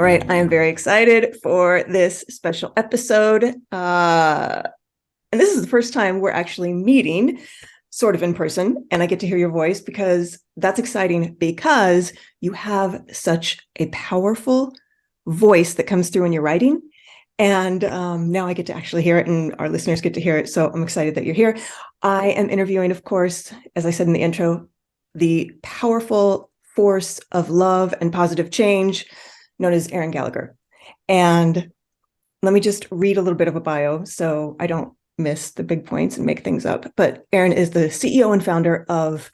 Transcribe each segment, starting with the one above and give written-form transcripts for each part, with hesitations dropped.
All right, I am very excited for this special episode. And this is the first time we're actually meeting sort of in person, and I get to hear your voice because that's exciting because you have such a powerful voice that comes through in your writing. And now I get to actually hear it and our listeners get to hear it. So I'm excited that you're here. I am interviewing, of course, as I said in the intro, the powerful force of love and positive change known as Erin Gallagher. And let me just read a little bit of a bio so I don't miss the big points and make things up. But Erin is the CEO and founder of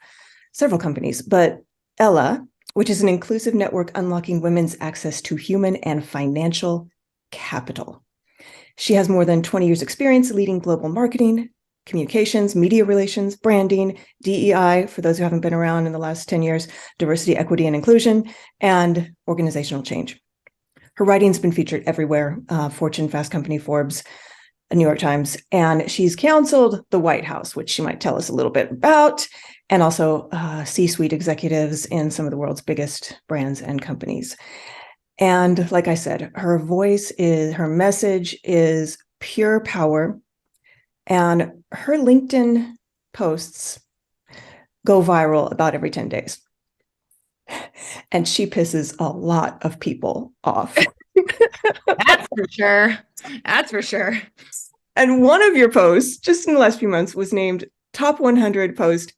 several companies, but Ella, which is an inclusive network unlocking women's access to human and financial capital. She has more than 20 years experience leading global marketing, communications, media relations, branding, DEI, for those who haven't been around in the last 10 years, diversity, equity, and inclusion, and organizational change. Her writing's been featured everywhere, Fortune, Fast Company, Forbes, New York Times, and she's counseled the White House, which she might tell us a little bit about, and also C-suite executives in some of the world's biggest brands and companies. And like I said, her message is pure power. And her LinkedIn posts go viral about every 10 days. And she pisses a lot of people off. That's for sure. That's for sure. And one of your posts, just in the last few months, was named top 100 post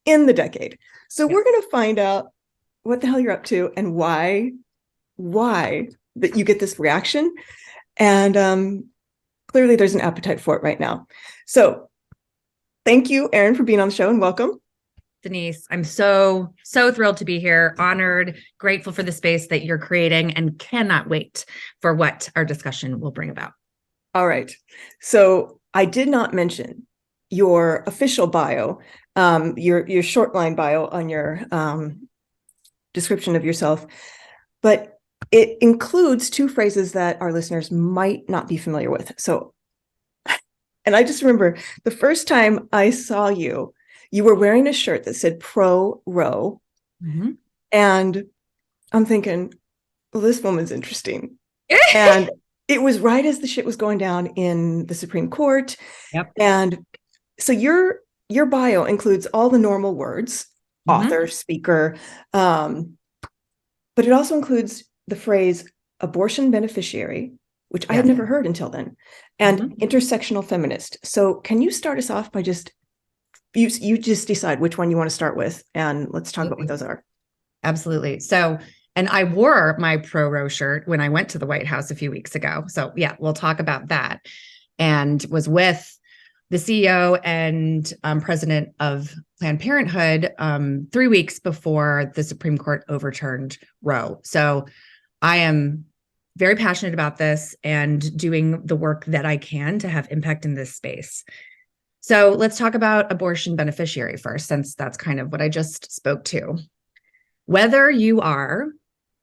in the decade. So we're going to find out what the hell you're up to and why that you get this reaction. And clearly there's an appetite for it right now. So thank you, Erin, for being on the show and welcome. Denise, I'm so thrilled to be here, honored, grateful for the space that you're creating, and cannot wait for what our discussion will bring about. All right. So I did not mention your official bio, your short line bio on your description of yourself, but it includes two phrases that our listeners might not be familiar with. So, and I just remember the first time I saw you, you were wearing a shirt that said pro-ro. Mm-hmm. And I'm thinking, well, this woman's interesting. And it was right as the shit was going down in the Supreme Court. Yep. And so your bio includes all the normal words, author, speaker, but it also includes the phrase abortion beneficiary, which I had never heard until then, and intersectional feminist. So can you start us off by you just decide which one you want to start with, and let's talk about what those are. Absolutely. So, and I wore my pro-ro shirt when I went to the White House a few weeks ago. So yeah, we'll talk about that. And was with the CEO and president of Planned Parenthood 3 weeks before the Supreme Court overturned Roe. So I am very passionate about this and doing the work that I can to have impact in this space. So let's talk about abortion beneficiary first, since that's kind of what I just spoke to. Whether you are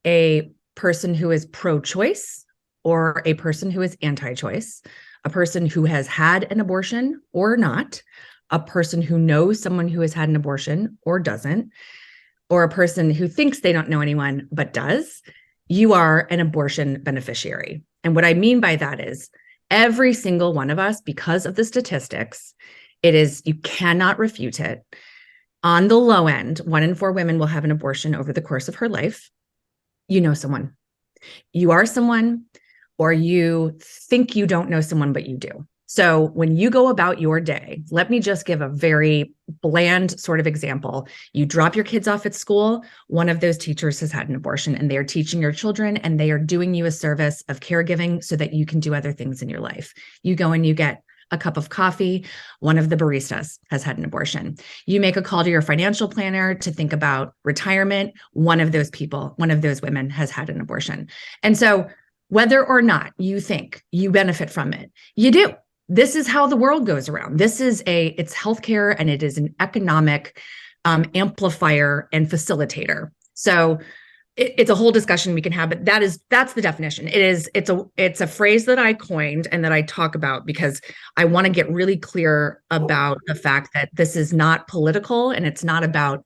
a person who is pro-choice or a person who is anti-choice, a person who has had an abortion or not, a person who knows someone who has had an abortion or doesn't, or a person who thinks they don't know anyone but does, you are an abortion beneficiary. And what I mean by that is every single one of us, because of the statistics, you cannot refute it. On the low end, 1 in 4 women will have an abortion over the course of her life. You know someone. You are someone, or you think you don't know someone, but you do. So when you go about your day, let me just give a very bland sort of example. You drop your kids off at school, one of those teachers has had an abortion, and they are teaching your children, and they are doing you a service of caregiving so that you can do other things in your life. You go and you get a cup of coffee, one of the baristas has had an abortion. You make a call to your financial planner to think about retirement, one of those women has had an abortion. And so whether or not you think you benefit from it, you do. This is how the world goes around. It's healthcare, and it is an economic amplifier and facilitator. So it's a whole discussion we can have, but that's the definition. It's a phrase that I coined and that I talk about because I want to get really clear about the fact that this is not political, and it's not about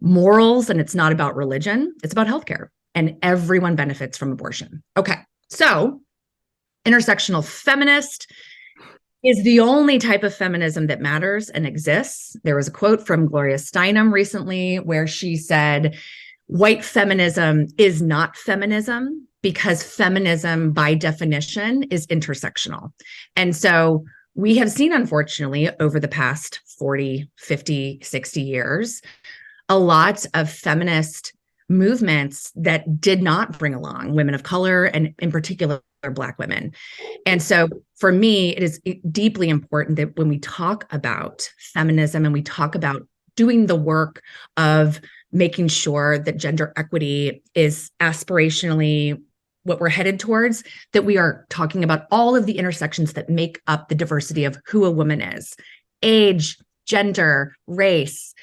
morals, and it's not about religion. It's about healthcare. and everyone benefits from abortion. Okay, so intersectional feminist is the only type of feminism that matters and exists. There was a quote from Gloria Steinem recently where she said, white feminism is not feminism because feminism by definition is intersectional. And so we have seen, unfortunately, over the past 40, 50, 60 years, a lot of feminist movements that did not bring along women of color and in particular Black women. And so for me, it is deeply important that when we talk about feminism and we talk about doing the work of making sure that gender equity is aspirationally what we're headed towards, that we are talking about all of the intersections that make up the diversity of who a woman is: age, gender, race,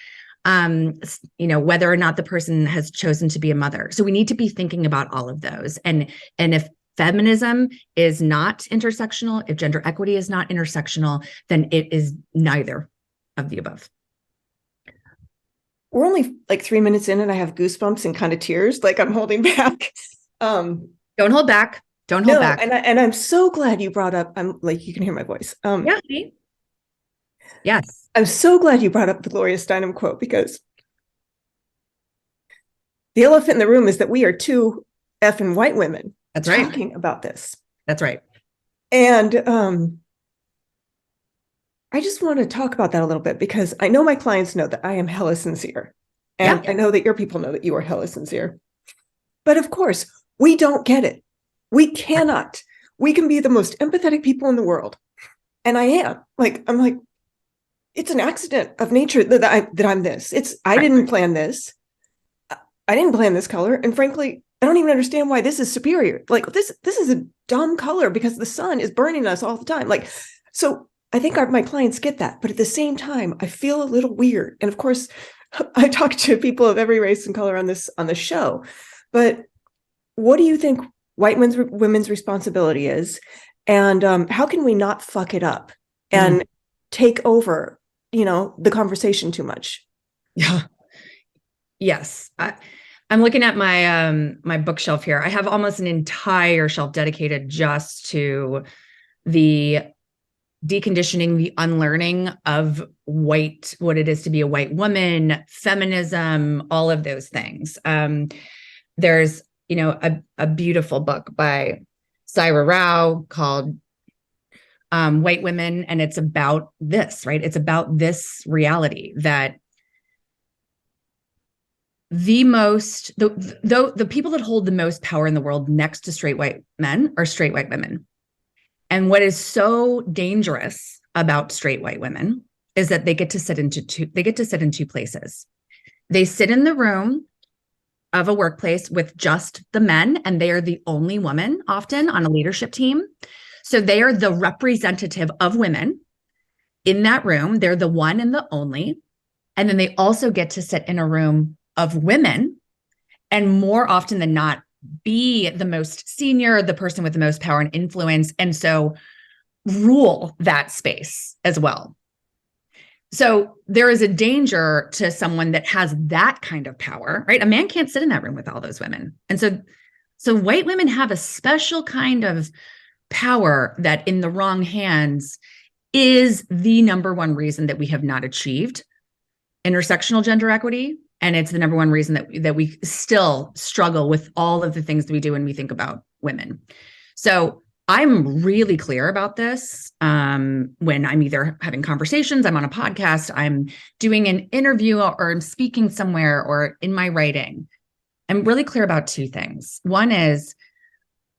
whether or not the person has chosen to be a mother. So we need to be thinking about all of those. And if feminism is not intersectional, if gender equity is not intersectional, then it is neither of the above. We're only like 3 minutes in and I have goosebumps and kind of tears, like I'm holding back. Don't hold back. Don't hold back. And I'm so glad you brought up, I'm like, you can hear my voice. Yeah. Yes. I'm so glad you brought up the Gloria Steinem quote, because the elephant in the room is that we are two effing white women talking about this. That's right. And I just want to talk about that a little bit, because I know my clients know that I am hella sincere. And I know that your people know that you are hella sincere. But of course, we don't get it. We cannot. We can be the most empathetic people in the world. And I am. I'm like, it's an accident of nature that I'm this. I didn't plan this. I didn't plan this color. And frankly, I don't even understand why this is superior. Like this is a dumb color because the sun is burning us all the time. So I think my clients get that. But at the same time, I feel a little weird. And of course, I talk to people of every race and color on the show. But what do you think white women's responsibility is? And how can we not fuck it up and take over, the conversation too much? Yeah. Yes. I'm looking at my bookshelf here. I have almost an entire shelf dedicated just to the deconditioning, the unlearning of what it is to be a white woman, feminism, all of those things. There's, a beautiful book by Saira Rao called White Women, and it's about this, right? It's about this reality that the people that hold the most power in the world next to straight white men are straight white women. And what is so dangerous about straight white women is that they get to sit in two places. They sit in the room of a workplace with just the men, and they are the only woman often on a leadership team. So they are the representative of women in that room. They're the one and the only. And then they also get to sit in a room of women, and more often than not, be the most senior, the person with the most power and influence, and so rule that space as well. So there is a danger to someone that has that kind of power, right? A man can't sit in that room with all those women. And so white women have a special kind of power that in the wrong hands is the number one reason that we have not achieved intersectional gender equity. And it's the number one reason that we still struggle with all of the things that we do when we think about women. So I'm really clear about this when I'm either having conversations, I'm on a podcast, I'm doing an interview, or I'm speaking somewhere, or in my writing. I'm really clear about two things. One is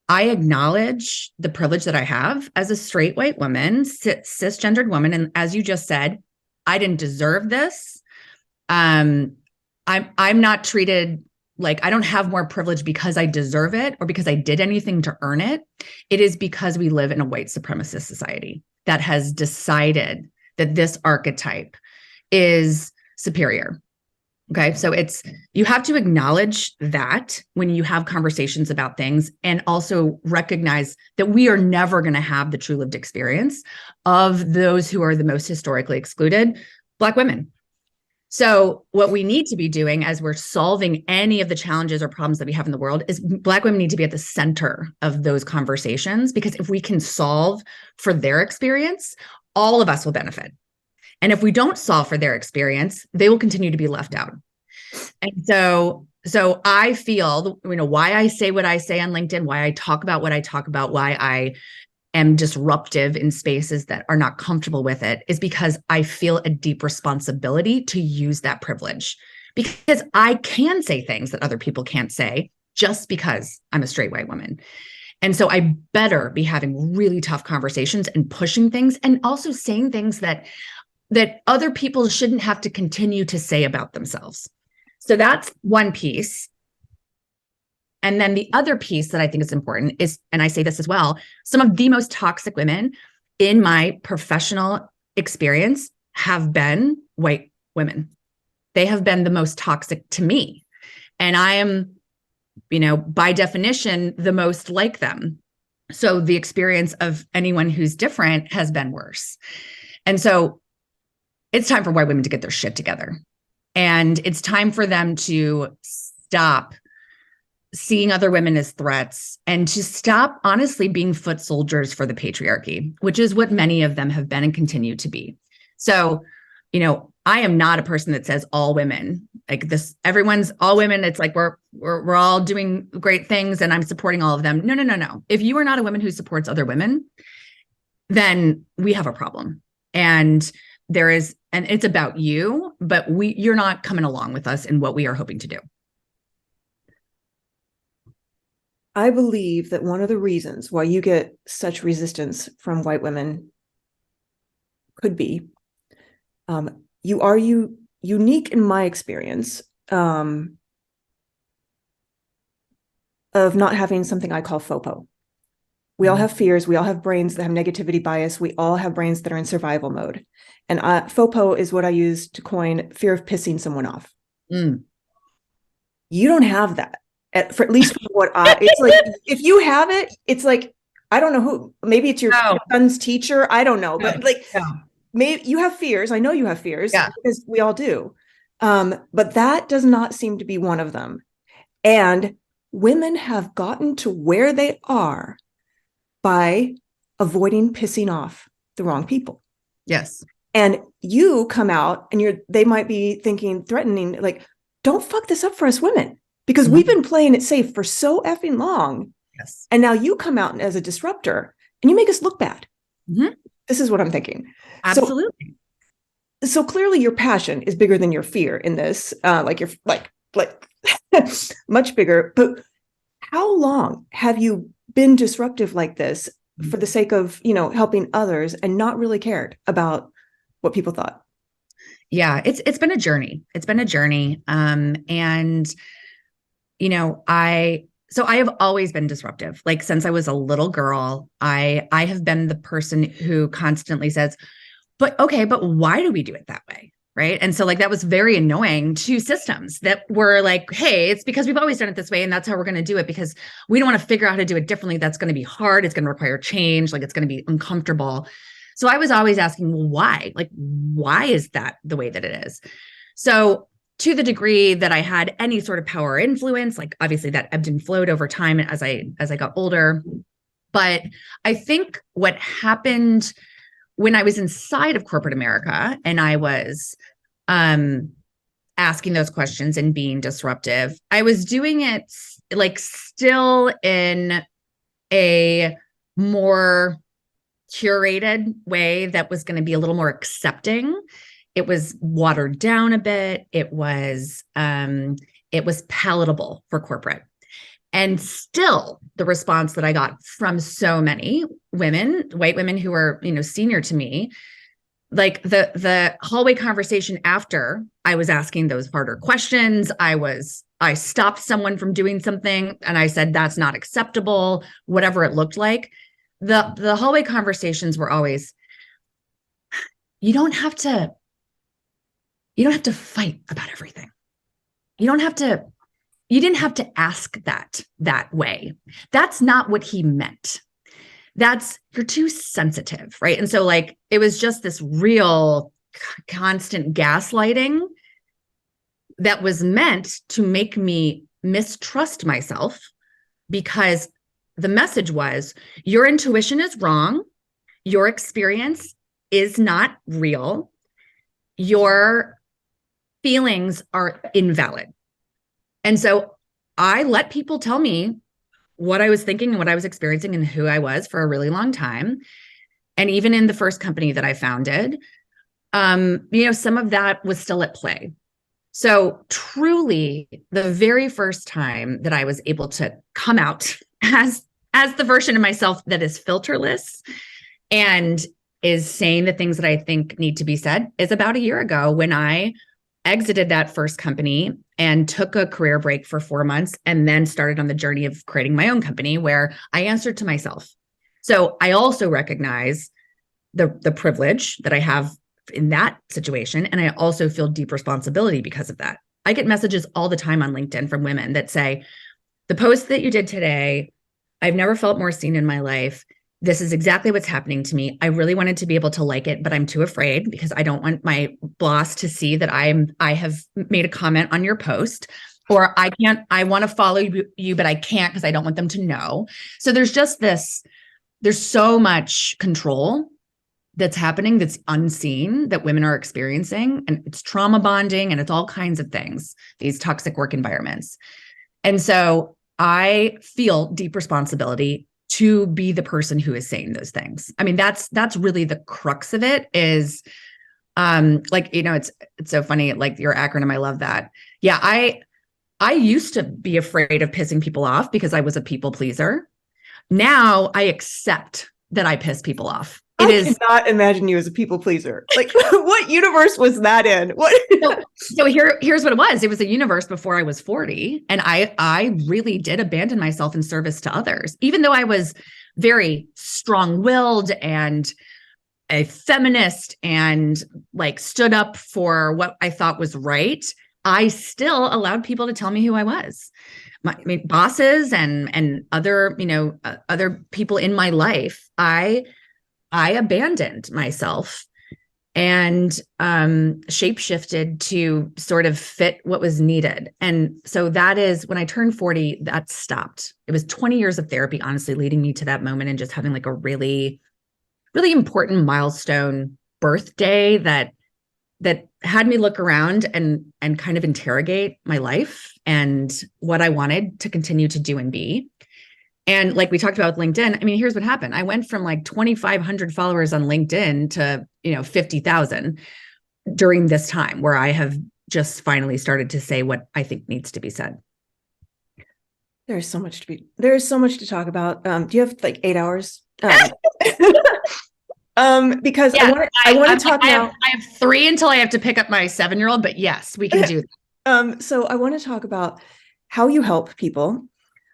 I acknowledge the privilege that I have as a straight white woman, cisgendered woman. And as you just said, I didn't deserve this. I'm not treated like I don't have more privilege because I deserve it or because I did anything to earn it. It is because we live in a white supremacist society that has decided that this archetype is superior. Okay. So you have to acknowledge that when you have conversations about things, and also recognize that we are never going to have the true lived experience of those who are the most historically excluded, Black women. So what we need to be doing as we're solving any of the challenges or problems that we have in the world is Black women need to be at the center of those conversations, because if we can solve for their experience, all of us will benefit. And if we don't solve for their experience, they will continue to be left out. And so I feel, why I say what I say on LinkedIn, why I talk about what I talk about, why I am disruptive in spaces that are not comfortable with it, is because I feel a deep responsibility to use that privilege, because I can say things that other people can't say just because I'm a straight white woman. And so I better be having really tough conversations and pushing things, and also saying things that other people shouldn't have to continue to say about themselves. So that's one piece. And then the other piece that I think is important is, and I say this as well, some of the most toxic women in my professional experience have been white women. They have been the most toxic to me. And I am, by definition, the most like them. So the experience of anyone who's different has been worse. And so it's time for white women to get their shit together. And it's time for them to stop seeing other women as threats, and to stop, honestly, being foot soldiers for the patriarchy, which is what many of them have been and continue to be. So, I am not a person that says all women, like this, everyone's all women. It's like we're all doing great things and I'm supporting all of them. No. If you are not a woman who supports other women, then we have a problem. And it's about you, but you're not coming along with us in what we are hoping to do. I believe that one of the reasons why you get such resistance from white women could be you are unique in my experience of not having something I call FOPO. We all have fears. We all have brains that have negativity bias. We all have brains that are in survival mode. And FOPO is what I use to coin fear of pissing someone off. You don't have that. For at least what it's like, if you have it, it's like, I don't know who, maybe it's your son's teacher. I don't know, but maybe you have fears. I know you have fears because we all do. But that does not seem to be one of them. And women have gotten to where they are by avoiding pissing off the wrong people. Yes. And you come out and they might be threatening, like, don't fuck this up for us women. Because we've been playing it safe for so effing long. Yes. And now you come out as a disruptor and you make us look bad. This is what I'm thinking. Absolutely. So clearly your passion is bigger than your fear in this. You're like much bigger. But how long have you been disruptive like this for the sake of, helping others and not really cared about what people thought? Yeah, it's been a journey. It's been a journey. I have always been disruptive. Like since I was a little girl, I have been the person who constantly says, but why do we do it that way? Right. And so that was very annoying to systems that were like, hey, it's because we've always done it this way. And that's how we're going to do it, because we don't want to figure out how to do it differently. That's going to be hard. It's going to require change. It's going to be uncomfortable. So I was always asking, well, why? Why is that the way that it is? So to the degree that I had any sort of power or influence, obviously that ebbed and flowed over time as I got older. But I think what happened when I was inside of corporate America and I was asking those questions and being disruptive, I was doing it still in a more curated way that was going to be a little more accepting. It was watered down a bit. It was palatable for corporate. And still the response that I got from so many women, white women who are, senior to me, the hallway conversation after I was asking those harder questions, I stopped someone from doing something and I said, that's not acceptable, whatever it looked like. The hallway conversations were always, you don't have to fight about everything. You didn't have to ask that way. That's not what he meant. You're too sensitive, right? And so it was just this real constant gaslighting that was meant to make me mistrust myself, because the message was, your intuition is wrong. Your experience is not real. Your feelings are invalid. And so I let people tell me what I was thinking and what I was experiencing and who I was for a really long time. And even in the first company that I founded, some of that was still at play. So truly, the very first time that I was able to come out as the version of myself that is filterless and is saying the things that I think need to be said is about a year ago, when I exited that first company and took a career break for 4 months and then started on the journey of creating my own company where I answered to myself. So I also recognize the privilege that I have in that situation. And I also feel deep responsibility because of that. I get messages all the time on LinkedIn from women that say, the post that you did today, I've never felt more seen in my life. This is exactly what's happening to me. I really wanted to be able to like it, but I'm too afraid because I don't want my boss to see that I have made a comment on your post, or I want to follow you, but I can't because I don't want them to know. So there's so much control that's happening that's unseen that women are experiencing, and it's trauma bonding and it's all kinds of things, these toxic work environments. And so I feel deep responsibility to be the person who is saying those things. I mean, that's really the crux of it is, it's so funny, like your acronym, I love that. Yeah. I used to be afraid of pissing people off because I was a people pleaser. Now I accept that I piss people off. I cannot imagine you as a people pleaser. Like, what universe was that in? What? So here's what it was. It was a universe before I was 40. And I really did abandon myself in service to others, even though I was very strong-willed and a feminist and like stood up for what I thought was right. I still allowed people to tell me who I was. My bosses and other, other people in my life, I abandoned myself and shape-shifted to sort of fit what was needed. And so that is when I turned 40, that stopped. It was 20 years of therapy, honestly, leading me to that moment and just having like a really, really important milestone birthday that had me look around and kind of interrogate my life and what I wanted to continue to do and be. And like we talked about with LinkedIn, I mean, here's what happened. I went from like 2,500 followers on LinkedIn to, 50,000 during this time where I have just finally started to say what I think needs to be said. There's so much to talk about. Do you have like 8 hours? Because yeah, I want to talk now. I have 3 until I have to pick up my 7-year-old, but yes, we can do that. So I want to talk about how you help people.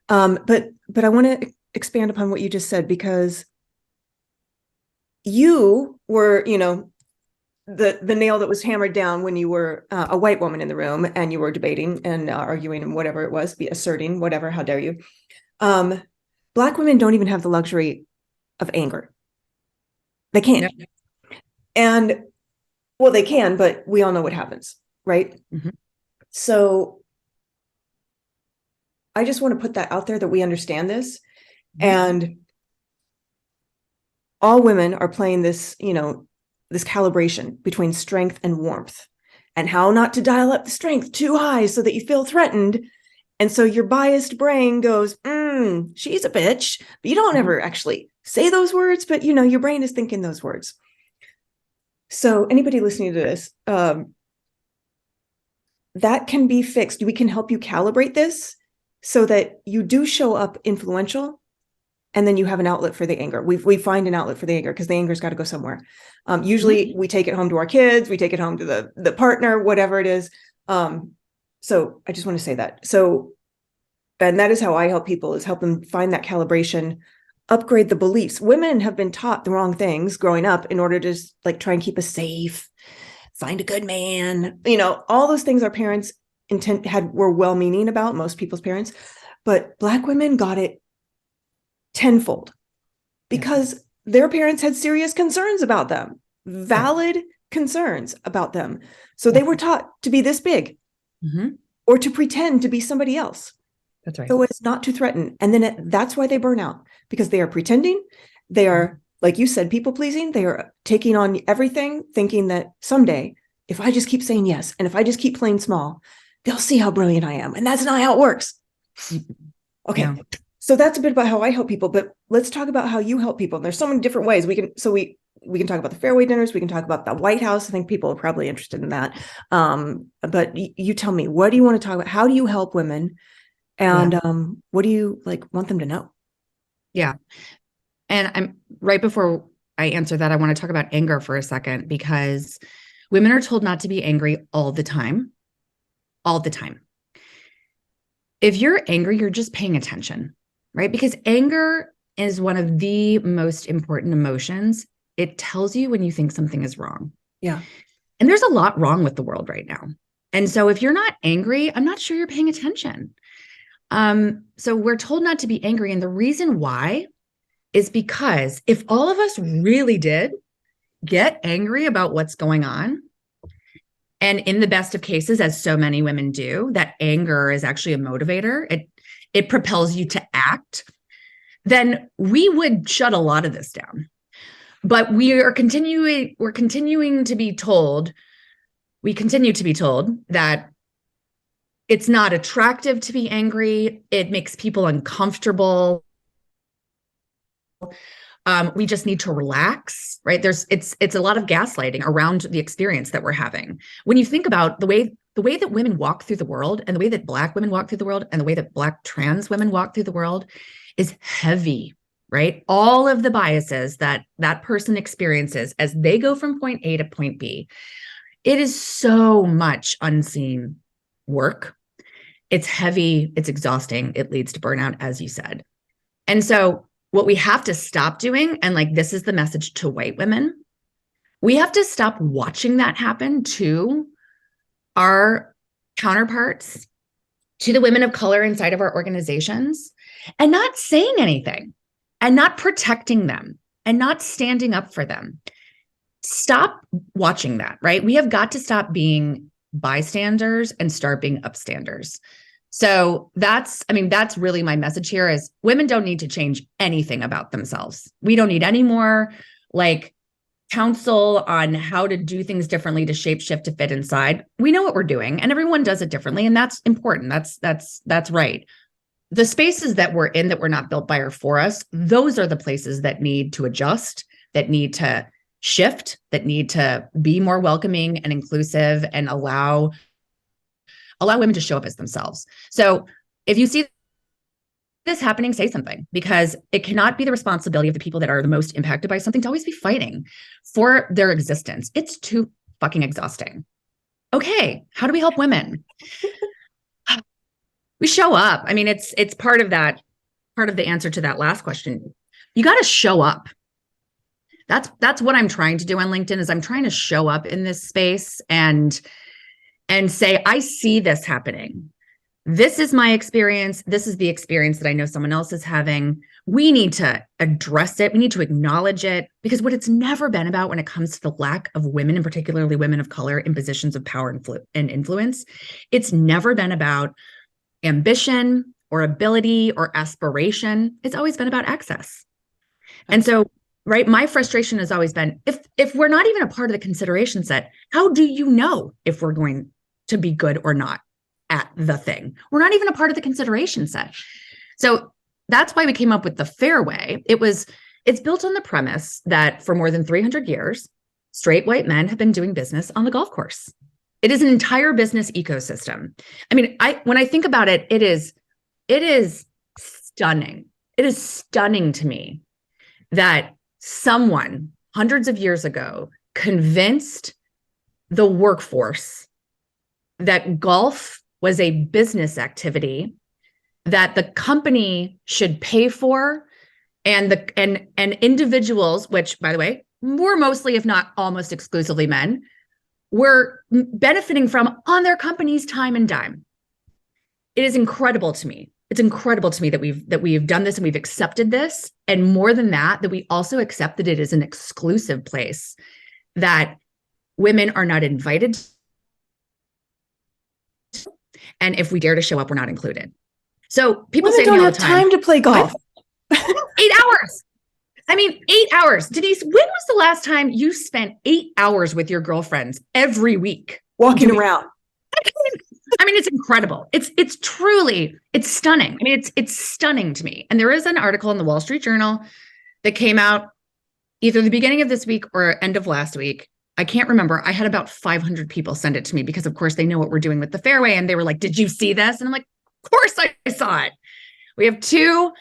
But I want to expand upon what you just said, because you were, the nail that was hammered down when you were a white woman in the room and you were debating and arguing and whatever it was, asserting, whatever, how dare you. Black women don't even have the luxury of anger. They can't. Yep. And well, they can, but we all know what happens, right? Mm-hmm. So I just want to put that out there that we understand this. Mm-hmm. And all women are playing this, this calibration between strength and warmth, and how not to dial up the strength too high so that you feel threatened. And so your biased brain goes, she's a bitch, but you don't ever actually say those words, but your brain is thinking those words. So anybody listening to this, that can be fixed. We can help you calibrate this so that you do show up influential, and then you have an outlet for the anger. We find an outlet for the anger because the anger's got to go somewhere. Usually we take it home to our kids, we take it home to the partner, whatever it is. So I just want to say that. So, and that is how I help people, is help them find that calibration, upgrade the beliefs. Women have been taught the wrong things growing up in order to like try and keep us safe, find a good man, all those things our parents were well-meaning about, most people's parents, but Black women got it tenfold because their parents had serious concerns about them, valid concerns about them. So they were taught to be this big or to pretend to be somebody else. That's right. So as not to threaten. And then that's why they burn out, because they are pretending. They are, like you said, people pleasing. They are taking on everything, thinking that someday, if I just keep saying yes, and if I just keep playing small, they'll see how brilliant I am. And that's not how it works. Okay. Yeah. So that's a bit about how I help people, but let's talk about how you help people. And there's so many different ways we can talk about the fairway dinners. We can talk about the White House. I think people are probably interested in that. But you tell me, what do you want to talk about? How do you help women? And what do you want them to know? Yeah. And I'm right before I answer that, I want to talk about anger for a second, because women are told not to be angry all the time. All the time. If you're angry, you're just paying attention, right? Because anger is one of the most important emotions. It tells you when you think something is wrong. Yeah. And there's a lot wrong with the world right now. And so if you're not angry, I'm not sure you're paying attention. So we're told not to be angry. And the reason why is because if all of us really did get angry about what's going on, and in the best of cases, as so many women do, that anger is actually a motivator, it propels you to act, then we would shut a lot of this down. But we're continuing to be told, we continue to be told that it's not attractive to be angry. It makes people uncomfortable. We just need to relax, right? It's a lot of gaslighting around the experience that we're having. When you think about the way that women walk through the world, and the way that Black women walk through the world, and the way that Black trans women walk through the world is heavy, right? All of the biases that person experiences as they go from point A to point B, it is so much unseen work. It's heavy, it's exhausting, it leads to burnout, as you said. And so what we have to stop doing, and this is the message to white women, we have to stop watching that happen to our counterparts, to the women of color inside of our organizations, and not saying anything, and not protecting them, and not standing up for them. Stop watching that, right? We have got to stop being bystanders and start being upstanders. So that's really my message here is women don't need to change anything about themselves. We don't need any more counsel on how to do things differently, to shape shift, to fit inside. We know what we're doing, and everyone does it differently. And that's important. That's right. The spaces that we're in that were not built by or for us, those are the places that need to adjust, that need to shift, that need to be more welcoming and inclusive, and allow women to show up as themselves. So if you see this happening, say something, because it cannot be the responsibility of the people that are the most impacted by something to always be fighting for their existence. It's too fucking exhausting. Okay, how do we help women? We show up. I mean, it's part of the answer to that last question. You got to show up. That's what I'm trying to do on LinkedIn, is I'm trying to show up in this space and say, I see this happening. This is my experience. This is the experience that I know someone else is having. We need to address it. We need to acknowledge it, because what it's never been about when it comes to the lack of women, and particularly women of color, in positions of power and influence, it's never been about ambition or ability or aspiration. It's always been about access. And so, right, my frustration has always been, if we're not even a part of the consideration set, how do you know if we're going to be good or not at the thing? We're not even a part of the consideration set. So that's why we came up with the fairway. It's built on the premise that for more than 300 years, straight white men have been doing business on the golf course. It is an entire business ecosystem. I mean, when I think about it, it is stunning. It is stunning to me that someone hundreds of years ago convinced the workforce that golf was a business activity that the company should pay for, and individuals, which, by the way, were mostly, if not almost exclusively men, were benefiting from on their company's time and dime. It is incredible to me. It's incredible to me that we've done this and we've accepted this. And more than that we also accept that it is an exclusive place, that women are not invited to, And if we dare to show up, we're not included. So people Women say to me don't all have the time time to play golf. 8 hours. I mean, 8 hours. Denise, when was the last time you spent 8 hours with your girlfriends every week? Walking around. I mean, it's incredible. It's truly, it's stunning. I mean, it's stunning to me. And there is an article in the Wall Street Journal that came out either the beginning of this week or end of last week. I can't remember. I had about 500 people send it to me because, of course, they know what we're doing with the Fairway. And they were like, did you see this? And I'm like, of course I saw it. We have two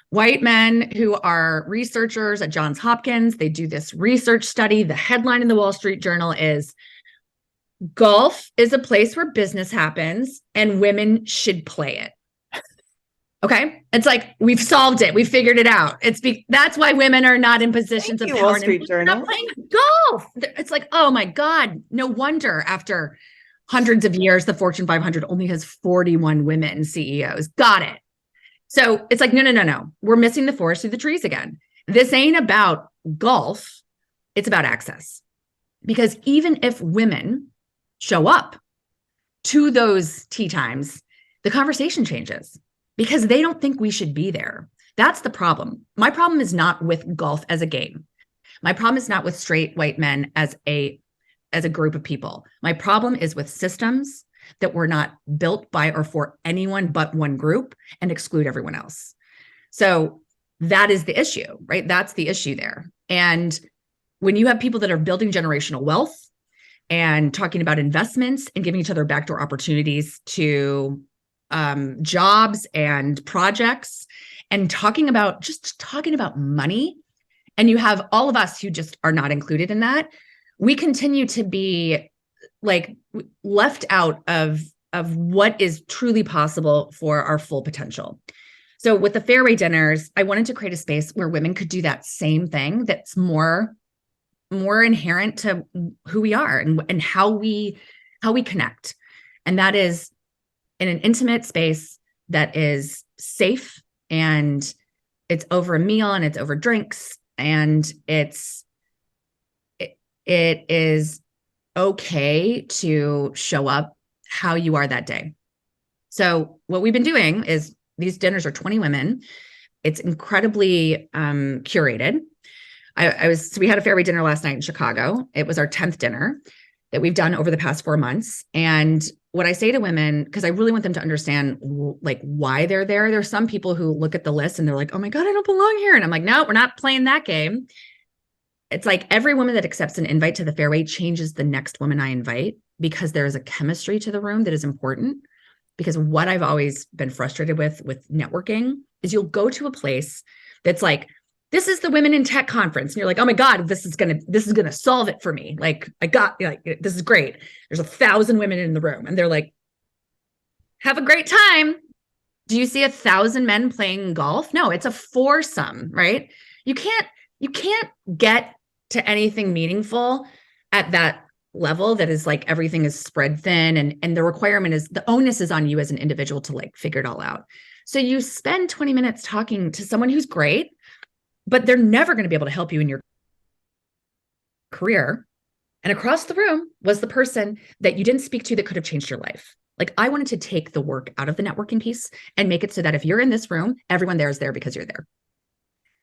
white men who are researchers at Johns Hopkins. They do this research study. The headline in the Wall Street Journal is, golf is a place where business happens and women should play it. Okay. It's like, we've solved it. We figured it out. That's why women are not in positions of power. Wall Street Journal. Not playing golf. It's like, oh my God, no wonder after hundreds of years, the Fortune 500 only has 41 women CEOs. Got it. So it's like, no. We're missing the forest through the trees again. This ain't about golf. It's about access. Because even if women show up to those tea times, the conversation changes because they don't think we should be there. That's the problem. My problem is not with golf as a game. My problem is not with straight white men as a group of people. My problem is with systems that were not built by or for anyone but one group and exclude everyone else. So that is the issue, right? That's the issue there. And when you have people that are building generational wealth and talking about investments and giving each other backdoor opportunities to jobs and projects and talking about money, and you have all of us who just are not included in that, we continue to be like left out of what is truly possible for our full potential. So with the Fairway dinners, I wanted to create a space where women could do that same thing that's more inherent to who we are and how we connect. And that is in an intimate space that is safe, and it's over a meal and it's over drinks, and it is okay to show up how you are that day. So what we've been doing is these dinners are 20 women. It's incredibly curated. We had a Fairway dinner last night in Chicago. It was our 10th dinner that we've done over the past 4 months. And what I say to women, because I really want them to understand like why they're there. There's some people who look at the list and they're like, oh my God, I don't belong here. And I'm like, no, we're not playing that game. It's like every woman that accepts an invite to the Fairway changes the next woman I invite, because there is a chemistry to the room that is important. Because what I've always been frustrated with networking is you'll go to a place that's like, this is the Women in Tech conference. And you're like, oh my God, this is gonna solve it for me. Like, this is great. There's 1,000 women in the room. And they're like, have a great time. Do you see 1,000 men playing golf? No, it's a foursome, right? You can't get to anything meaningful at that level that is like everything is spread thin, and the requirement is, the onus is on you as an individual to like figure it all out. So you spend 20 minutes talking to someone who's great, but they're never going to be able to help you in your career. And across the room was the person that you didn't speak to that could have changed your life. Like, I wanted to take the work out of the networking piece and make it so that if you're in this room, everyone there is there because you're there.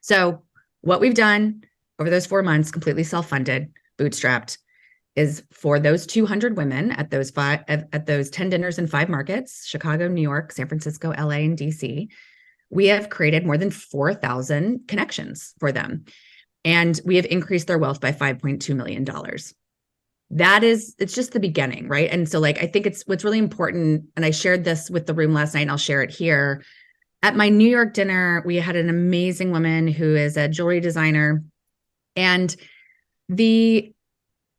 So what we've done over those 4 months, completely self-funded, bootstrapped, is for those 200 women at those 10 dinners in 5 markets, Chicago, New York, San Francisco, LA, and DC, we have created more than 4,000 connections for them. And we have increased their wealth by $5.2 million. It's just the beginning, right? And so like, I think what's really important, and I shared this with the room last night, and I'll share it here. At my New York dinner, we had an amazing woman who is a jewelry designer. And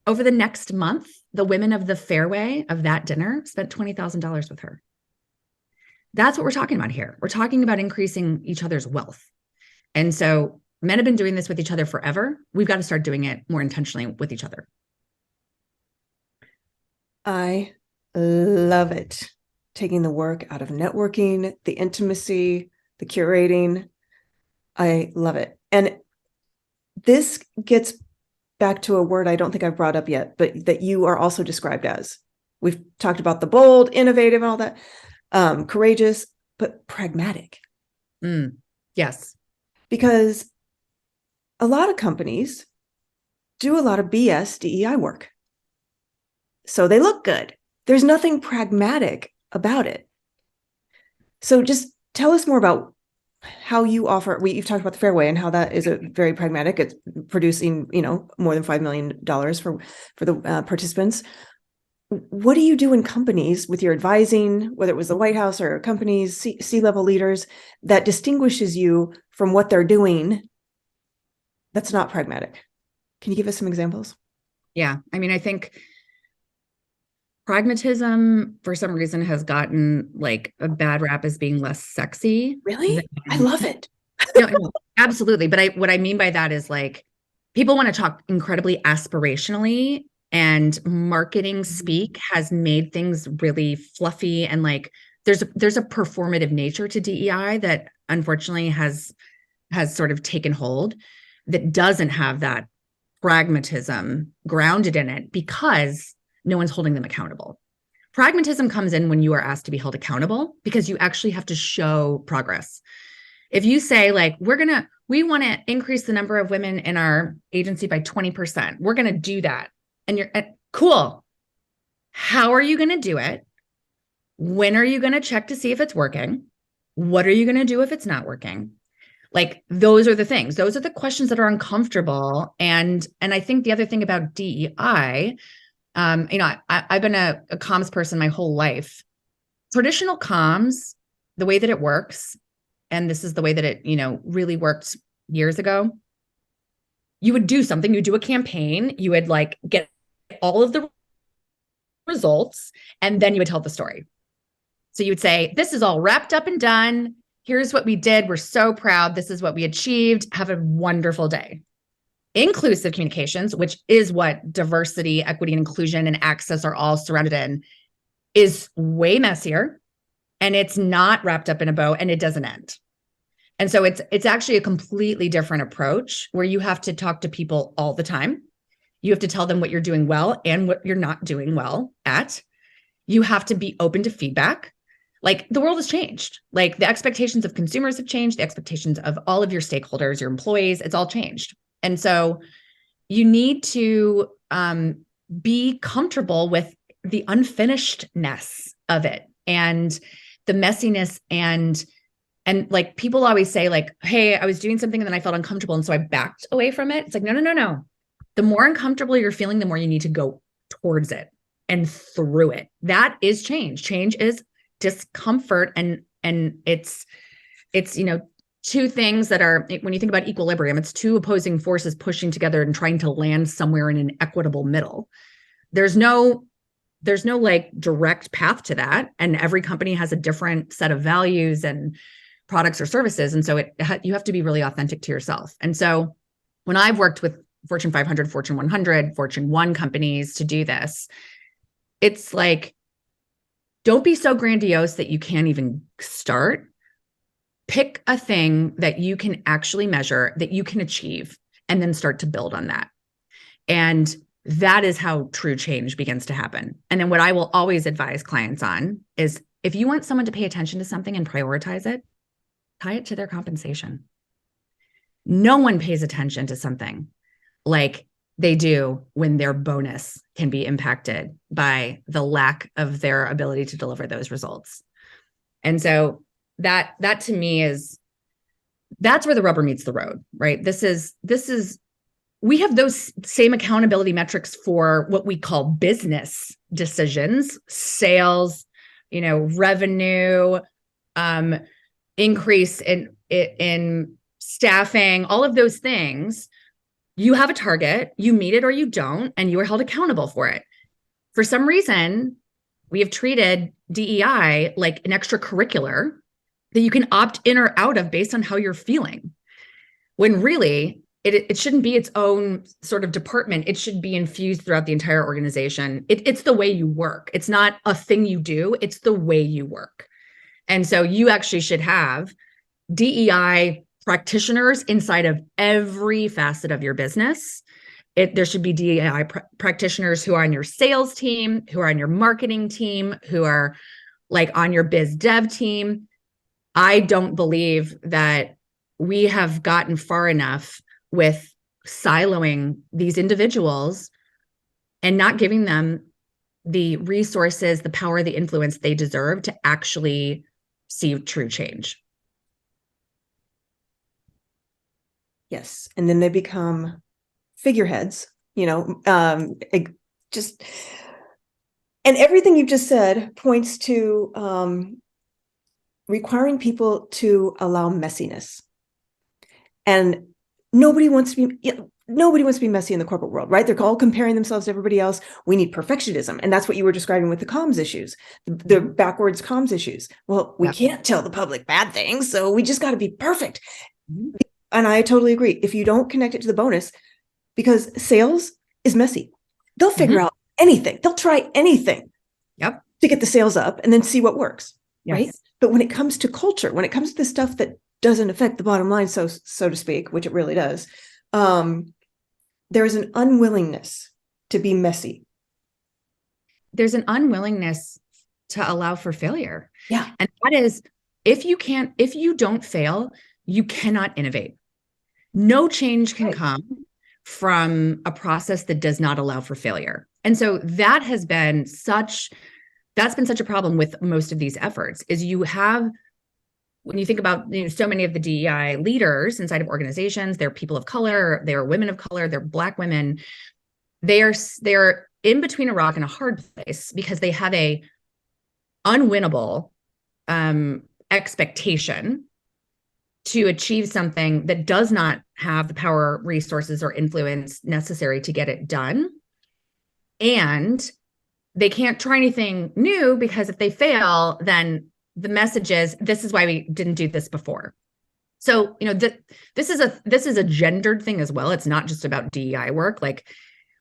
over the next month, the women of the Fairway of that dinner spent $20,000 with her. That's what we're talking about here. We're talking about increasing each other's wealth. And so men have been doing this with each other forever. We've got to start doing it more intentionally with each other. I love it. Taking the work out of networking, the intimacy, the curating. I love it. And this gets back to a word I don't think I've brought up yet, but that you are also described as We've talked about the bold, innovative, and all that, courageous, but pragmatic. Yes. Because a lot of companies do a lot of BS DEI work. So they look good. There's nothing pragmatic about it. So just tell us more about how you offer. You've talked about the Fair Way and how that is a very pragmatic. It's producing, more than $5 million for the participants. What do you do in companies with your advising, whether it was the White House or companies, C-level leaders, that distinguishes you from what they're doing that's not pragmatic? Can you give us some examples? Yeah. I mean, I think pragmatism, for some reason, has gotten like a bad rap as being less sexy. Really? I love it. No, absolutely. But what I mean by that is like people want to talk incredibly aspirationally, and marketing speak has made things really fluffy, and like there's a performative nature to DEI that unfortunately has sort of taken hold, that doesn't have that pragmatism grounded in it because no one's holding them accountable. Pragmatism comes in when you are asked to be held accountable because you actually have to show progress. If you say like, we want to increase the number of women in our agency by 20%, we're going to do that. And you're cool. How are you going to do it? When are you going to check to see if it's working? What are you going to do if it's not working? Like, those are the things. Those are the questions that are uncomfortable. And I think the other thing about DEI, I've been a comms person my whole life. Traditional comms, the way that it works, and this is the way that it, really worked years ago. You would do something, you do a campaign, you would like get all of the results, and then you would tell the story. So you would say, this is all wrapped up and done. Here's what we did. We're so proud. This is what we achieved. Have a wonderful day. Inclusive communications, which is what diversity, equity, and inclusion and access are all surrounded in, is way messier, and it's not wrapped up in a bow, and it doesn't end. And so it's actually a completely different approach where you have to talk to people all the time. You have to tell them what you're doing well and what you're not doing well at. You have to be open to feedback. Like, the world has changed. Like, the expectations of consumers have changed, the expectations of all of your stakeholders, your employees, it's all changed. And so you need to be comfortable with the unfinishedness of it and the messiness, and like, people always say like, hey, I was doing something and then I felt uncomfortable, and so I backed away from it. It's like, no. The more uncomfortable you're feeling, the more you need to go towards it and through it. That is change. Change is discomfort, and it's two things that are, when you think about equilibrium, it's two opposing forces pushing together and trying to land somewhere in an equitable middle. There's no like direct path to that, and every company has a different set of values and products or services, and so you have to be really authentic to yourself. And so when I've worked with Fortune 500, Fortune 100, Fortune 1 companies to do this, it's like, don't be so grandiose that you can't even start. Pick a thing that you can actually measure, that you can achieve, and then start to build on that. And that is how true change begins to happen. And then what I will always advise clients on is, if you want someone to pay attention to something and prioritize it, tie it to their compensation. No one pays attention to something like they do when their bonus can be impacted by the lack of their ability to deliver those results. And so that to me that's where the rubber meets the road, right? This is we have those same accountability metrics for what we call business decisions, sales, revenue, increase in staffing, all of those things. You have a target, you meet it or you don't, and you are held accountable for it. For some reason, we have treated DEI like an extracurricular that you can opt in or out of based on how you're feeling, when really it shouldn't be its own sort of department. It should be infused throughout the entire organization. It's the way you work. It's not a thing you do, it's the way you work. And so you actually should have DEI practitioners inside of every facet of your business. There should be DEI practitioners who are on your sales team, who are on your marketing team, who are like on your biz dev team. I don't believe that we have gotten far enough with siloing these individuals and not giving them the resources, the power, the influence they deserve to actually see true change. Yes. And then they become figureheads, just, and everything you've just said points to requiring people to allow messiness. And nobody wants to be messy in the corporate world, right? They're all comparing themselves to everybody else. We need perfectionism. And that's what you were describing with the comms issues, the backwards comms issues. Well, we can't tell the public bad things, so we just got to be perfect. Mm-hmm. And I totally agree. If you don't connect it to the bonus, because sales is messy, they'll figure out anything. They'll try anything to get the sales up and then see what works, right? But when it comes to culture, when it comes to the stuff that doesn't affect the bottom line, so to speak, which it really does, there is an unwillingness to be messy. There's an unwillingness to allow for failure. Yeah. And that is, if you don't fail, you cannot innovate. No change can come from a process that does not allow for failure. And so that's been such a problem with most of these efforts, is when you think about so many of the DEI leaders inside of organizations, they're people of color, they're women of color, they're Black women. They're in between a rock and a hard place because they have a unwinnable expectation to achieve something that does not have the power, resources, or influence necessary to get it done. And they can't try anything new because if they fail, then the message is, this is why we didn't do this before. So, this is a gendered thing as well. It's not just about DEI work. Like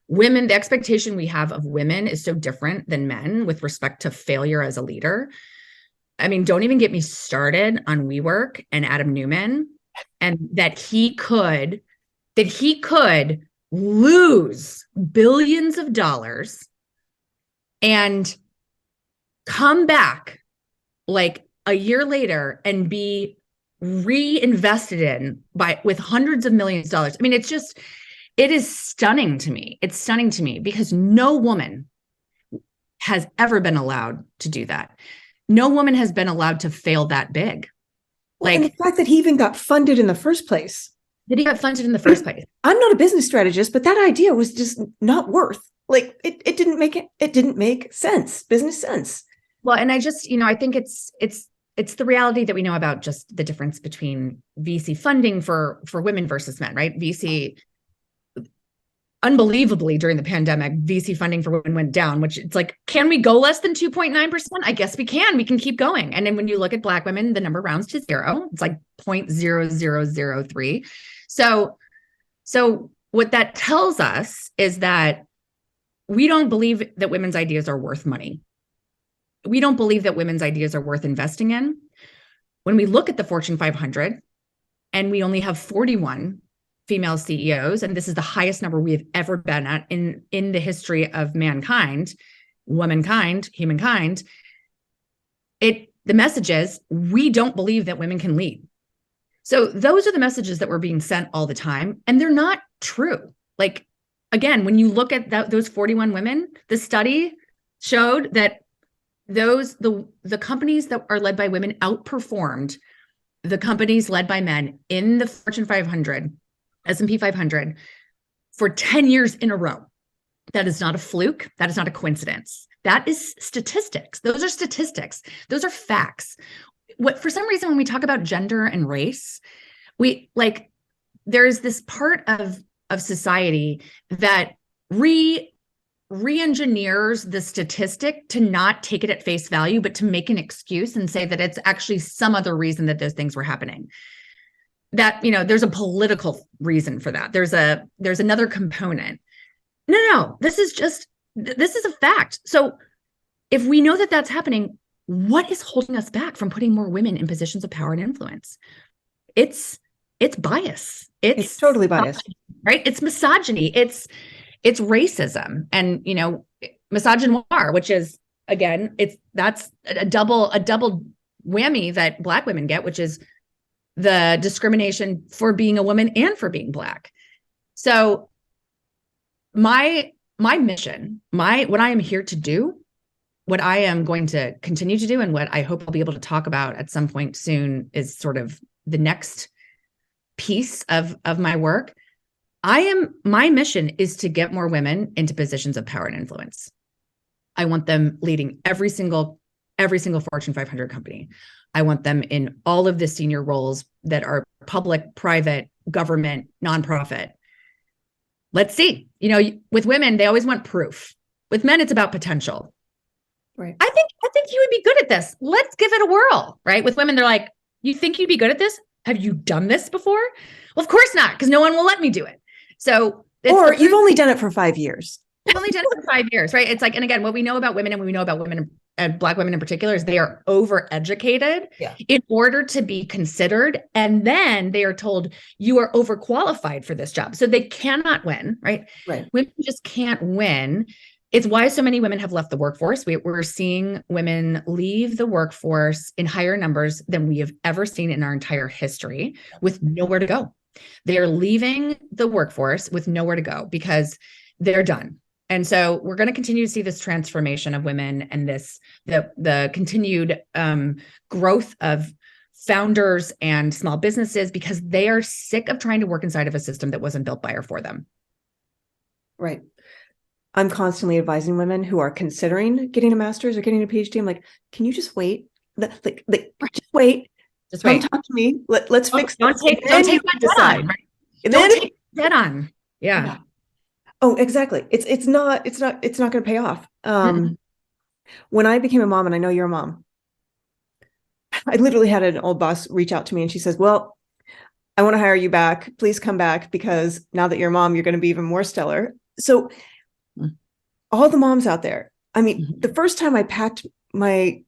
women, the expectation we have of women is so different than men with respect to failure as a leader. I mean, don't even get me started on WeWork and Adam Newman, and that he could lose billions of dollars and come back like a year later and be reinvested in with hundreds of millions of dollars. I mean, it is stunning to me. It's stunning to me because no woman has ever been allowed to do that. No woman has been allowed to fail that big. Well, and the fact that he even got funded in the first place. Did he get funded in the first place? I'm not a business strategist, but that idea was just not worth. Like it didn't make sense, business sense. Well, and I just, I think it's the reality that we know about just the difference between VC funding for women versus men, right? VC, unbelievably during the pandemic, VC funding for women went down, which it's like, can we go less than 2.9%? I guess we can keep going. And then when you look at Black women, the number rounds to zero. It's like 0.0003. So what that tells us is that we don't believe that women's ideas are worth money. We don't believe that women's ideas are worth investing in. When we look at the Fortune 500 and we only have 41 female CEOs, and this is the highest number we have ever been at in the history of mankind, womankind, humankind, the message is we don't believe that women can lead. So those are the messages that were being sent all the time, and they're not true. Like, again, when you look at those 41 women, the study showed that the companies that are led by women outperformed the companies led by men in the Fortune 500, S&P 500 for 10 years in a row. That is not a fluke. That is not a coincidence. That is statistics. Those are statistics. Those are facts. For some reason, when we talk about gender and race, there's this part of society that re-engineers the statistic to not take it at face value, but to make an excuse and say that it's actually some other reason that those things were happening. That, there's a political reason for that. There's another component. No, this is a fact. So if we know that that's happening, what is holding us back from putting more women in positions of power and influence? It's it's bias. It's totally biased. Right? It's misogyny. It's racism, and misogynoir, which is, again, that's a double whammy that Black women get, which is the discrimination for being a woman and for being Black. So my mission, what I am here to do, what I am going to continue to do, and what I hope I'll be able to talk about at some point soon, is sort of the next piece of my work. My mission is to get more women into positions of power and influence. I want them leading every single Fortune 500 company. I want them in all of the senior roles that are public, private, government, nonprofit. Let's see. With women, they always want proof. With men, it's about potential. Right. I think you would be good at this. Let's give it a whirl. Right. With women, they're like, you think you'd be good at this? Have you done this before? Well, of course not, because no one will let me do it. So, or you've only done it for 5 years. You've only done it for 5 years, right? It's like, and again, what we know about women, and what we know about women and Black women in particular, is they are overeducated in order to be considered. And then they are told you are overqualified for this job. So they cannot win, right? Right. Women just can't win. It's why so many women have left the workforce. We're seeing women leave the workforce in higher numbers than we have ever seen in our entire history, with nowhere to go. They're leaving the workforce with nowhere to go because they're done. And so we're going to continue to see this transformation of women, and the continued growth of founders and small businesses, because they are sick of trying to work inside of a system that wasn't built by or for them. Right. I'm constantly advising women who are considering getting a master's or getting a PhD. I'm like, can you just wait? Just wait. Just wait. Don't talk to me. Let's fix. Don't take that decide. Right? Don't take that on. Yeah. Oh, exactly. It's not going to pay off. When I became a mom, and I know you're a mom, I literally had an old boss reach out to me, and she says, well, I want to hire you back. Please come back, because now that you're a mom, you're going to be even more stellar. So all the moms out there, I mean, the first time I packed my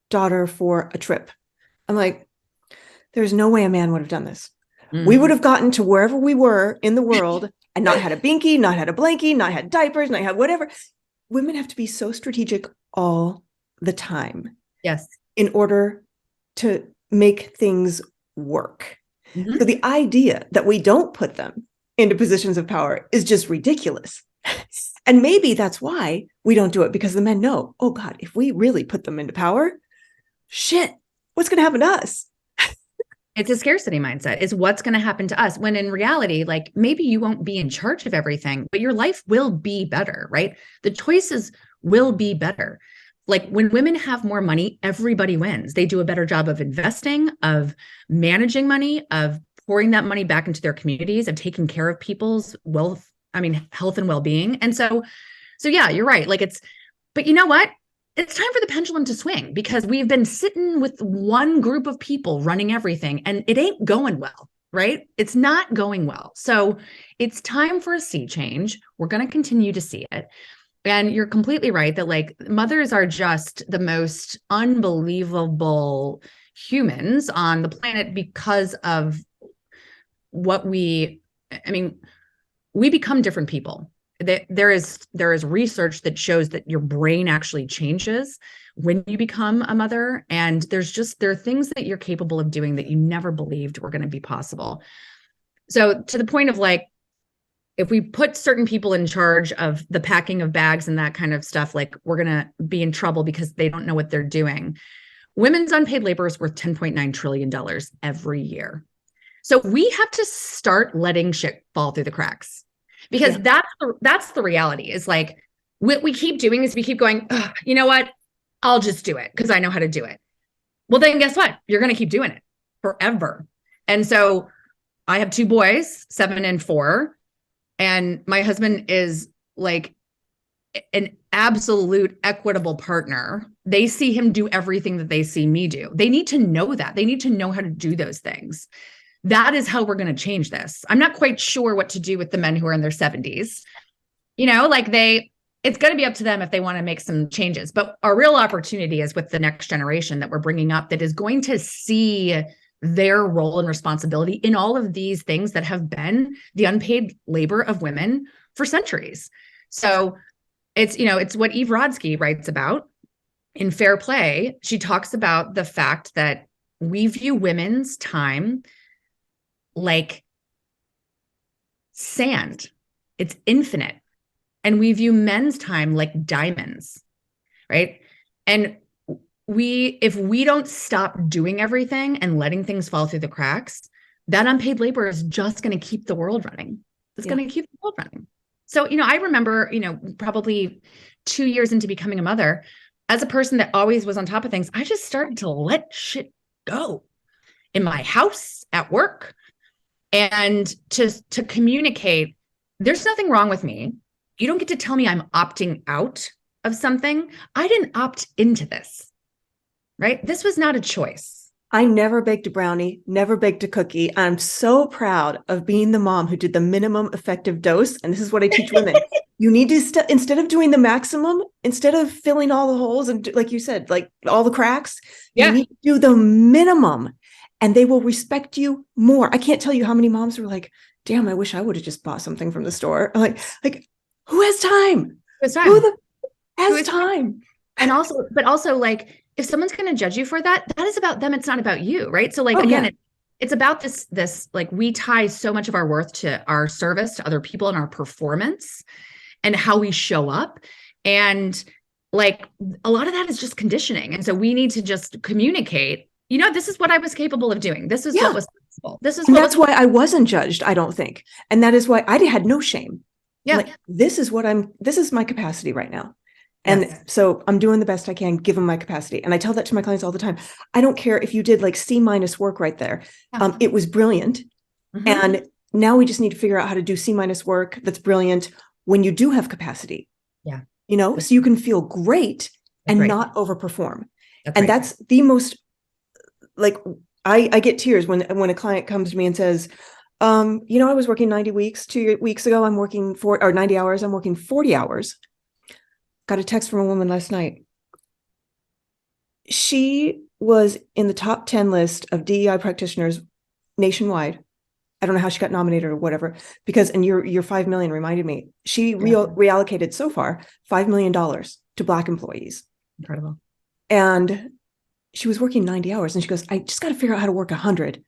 daughter for a trip, I'm like, there's no way a man would have done this. We would have gotten to wherever we were in the world and not had a binky, not had a blankie, not had diapers, not had whatever. Women have to be so strategic all the time. Yes. In order to make things work. So the idea that we don't put them into positions of power is just ridiculous. And maybe that's why we don't do it, because the men know, oh God, if we really put them into power, shit, what's going to happen to us? It's a scarcity mindset. Is what's going to happen to us, when in reality, like, maybe you won't be in charge of everything, but your life will be better, right? The choices will be better. Like, when women have more money, everybody wins. They do a better job of investing, of managing money, of pouring that money back into their communities, of taking care of people's health and well-being. And so yeah, you're right. Like, but you know what? It's time for the pendulum to swing, because we've been sitting with one group of people running everything, and it ain't going well, right? It's not going well. So it's time for a sea change. We're going to continue to see it. And you're completely right that, like, mothers are just the most unbelievable humans on the planet, because of we become different people. There is research that shows that your brain actually changes when you become a mother. And there are things that you're capable of doing that you never believed were going to be possible. So, to the point of, like, if we put certain people in charge of the packing of bags and that kind of stuff, like, we're going to be in trouble because they don't know what they're doing. Women's unpaid labor is worth $10.9 trillion every year. So we have to start letting shit fall through the cracks. Because that's the reality, is, like, what we keep doing is we keep going, you know what? I'll just do it because I know how to do it. Well, then guess what? You're going to keep doing it forever. And so I have 2 boys, 7 and 4, and my husband is, like, an absolute equitable partner. They see him do everything that they see me do. They need to know that. They need to know how to do those things. That is how we're going to change this. I'm not quite sure what to do with the men who are in their 70s. It's going to be up to them if they want to make some changes. But our real opportunity is with the next generation that we're bringing up, that is going to see their role and responsibility in all of these things that have been the unpaid labor of women for centuries. So it's what Eve Rodsky writes about in Fair Play. She talks about the fact that we view women's time like sand. It's infinite. And we view men's time like diamonds, right? And if we don't stop doing everything and letting things fall through the cracks, that unpaid labor is just going to keep the world running. It's going to keep the world running. So, I remember, probably 2 years into becoming a mother, as a person that always was on top of things, I just started to let shit go in my house, at work, and to communicate, there's nothing wrong with me. You don't get to tell me I'm opting out of something. I didn't opt into this, right? This was not a choice. I never baked a brownie, never baked a cookie. I'm so proud of being the mom who did the minimum effective dose. And this is what I teach women. You need to, instead of doing the maximum, instead of filling all the holes and like you said, like all the cracks, you need to do the minimum and they will respect you more. I can't tell you how many moms were like, damn, I wish I would have just bought something from the store. Like who has time? Who has time? And also like, if someone's going to judge you for that, that is about them. It's not about you. Right. So it's about this, like we tie so much of our worth to our service to other people and our performance and how we show up. And like, a lot of that is just conditioning. And so we need to just communicate, this is what I was capable of doing. This is what was possible. That's why I wasn't judged, I don't think. And that is why I had no shame. Yeah. Like, this is my capacity right now. And so I'm doing the best I can, given my capacity. And I tell that to my clients all the time. I don't care if you did like C- work right there. It was brilliant. Mm-hmm. And now we just need to figure out how to do C- work that's brilliant when you do have capacity. Yeah. So you can feel great and not overperform. That's the most, like, I get tears when a client comes to me and says, I was working 90 weeks, 2 weeks ago, I'm working 90 hours, I'm working 40 hours. Got a text from a woman last night. She was in the top 10 list of DEI practitioners nationwide. I don't know how she got nominated or whatever, and your 5 million reminded me. She reallocated so far $5 million to Black employees. Incredible. And she was working 90 hours and she goes, I just got to figure out how to work 100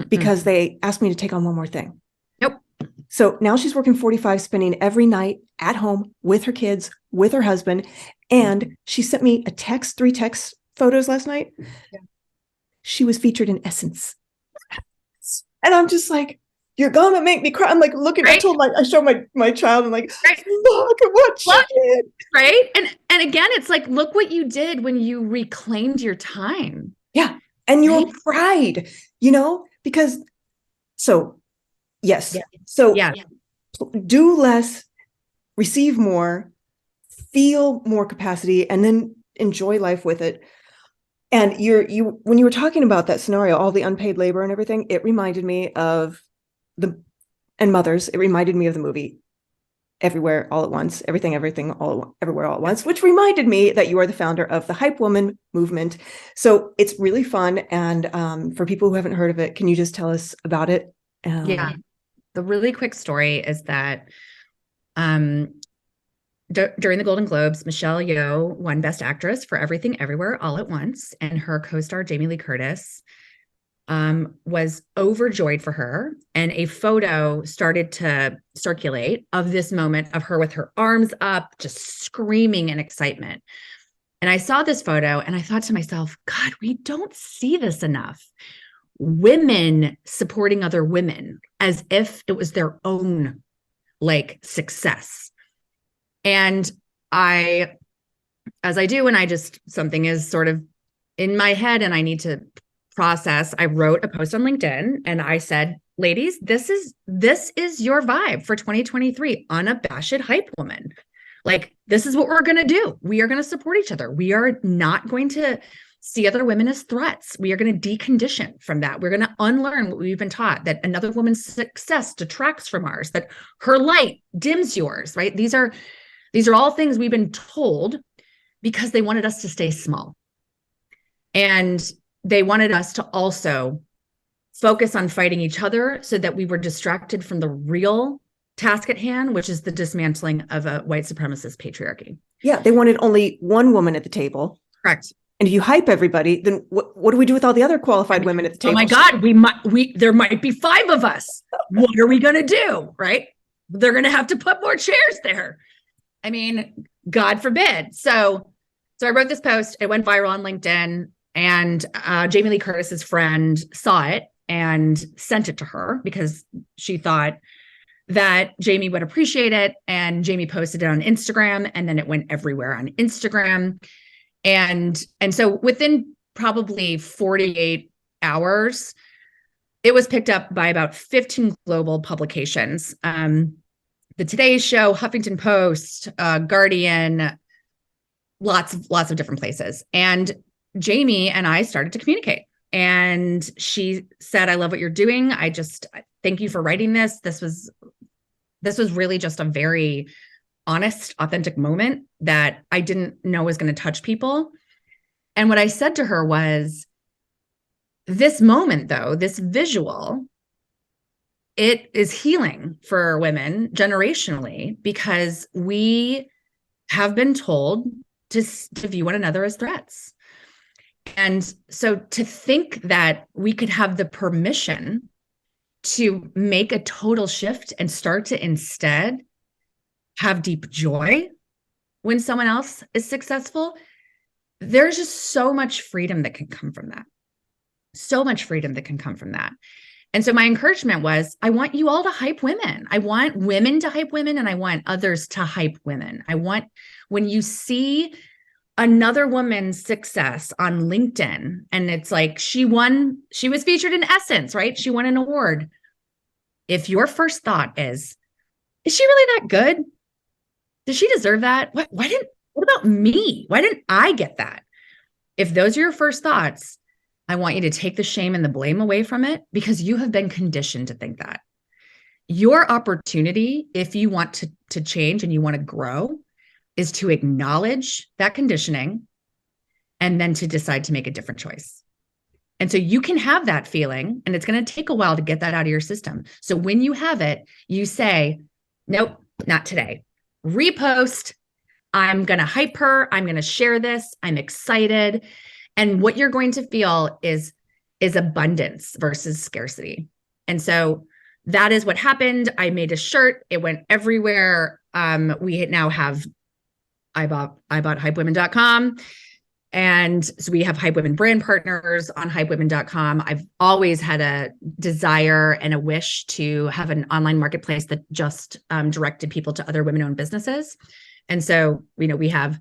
because they asked me to take on one more thing. Nope. So now she's working 45, spending every night at home with her kids, with her husband. And she sent me 3 text photos last night. Yeah. She was featured in Essence. And I'm just like, you're going to make me cry. I'm like, looking, I showed my child, and like, look at what she did. Right. And again, it's like, look what you did when you reclaimed your time. Yeah. And your pride, because yes. Yeah. So do less, receive more, feel more capacity, and then enjoy life with it. And when you were talking about that scenario, all the unpaid labor and everything, it reminded me of mothers. It reminded me of the movie Everywhere All at Once, Everything Everywhere All at Once, which reminded me that you are the founder of the Hype Woman movement. So it's really fun. And for people who haven't heard of it, can you just tell us about it? The really quick story is that during the Golden Globes, Michelle Yeoh won Best Actress for Everything Everywhere All at Once, and her co-star Jamie Lee Curtis was overjoyed for her, and a photo started to circulate of this moment of her with her arms up, just screaming in excitement. And I saw this photo and I thought to myself, God, we don't see this enough. Women supporting other women as if it was their own success. And as I do, when something is sort of in my head and I need to process, I wrote a post on LinkedIn and I said, ladies, this is your vibe for 2023, unabashed hype woman. This is what we're going to do. We are going to support each other. We are not going to see other women as threats. We are going to decondition from that. We're going to unlearn what we've been taught, that another woman's success detracts from ours, that her light dims yours, right? These are all things we've been told because they wanted us to stay small. And they wanted us to also focus on fighting each other so that we were distracted from the real task at hand, which is the dismantling of a white supremacist patriarchy. Yeah, they wanted only one woman at the table. Correct. And if you hype everybody, then what do we do with all the other qualified women at the table? Oh my God, there might be 5 of us. What are we going to do? Right? They're going to have to put more chairs there. I mean, God forbid. So I wrote this post. It went viral on LinkedIn, and Jamie Lee Curtis's friend saw it and sent it to her because she thought that Jamie would appreciate it. And Jamie posted it on Instagram, and then it went everywhere on Instagram. And so within probably 48 hours, it was picked up by about 15 global publications. The Today Show, Huffington Post, Guardian, lots of different places. And Jamie and I started to communicate. And she said, I love what you're doing. Thank you for writing this. This was really just a very honest, authentic moment that I didn't know was going to touch people. And what I said to her was, this moment, though, this visual, it is healing for women generationally because we have been told to view one another as threats. And so to think that we could have the permission to make a total shift and start to instead have deep joy when someone else is successful, there's just so much freedom that can come from that. So much freedom that can come from that. And so my encouragement was, I want you all to hype women. I want women to hype women, and I want others to hype women. I want, when you see another woman's success on LinkedIn, and it's like, she was featured in Essence, right? She won an award. If your first thought is she really that good? Does she deserve that? What about me? Why didn't I get that? If those are your first thoughts, I want you to take the shame and the blame away from it, because you have been conditioned to think that. Your opportunity, if you want to change and you want to grow, is to acknowledge that conditioning and then to decide to make a different choice. And so you can have that feeling, and it's going to take a while to get that out of your system. So when you have it, you say, nope, not today. Repost. I'm going to hype her. I'm going to share this. I'm excited. And what you're going to feel is abundance versus scarcity. And so that is what happened. I made a shirt. It went everywhere. We now have, I bought hypewomen.com. And so we have Hype Women brand partners on hypewomen.com. I've always had a desire and a wish to have an online marketplace that just directed people to other women-owned businesses. And so, we have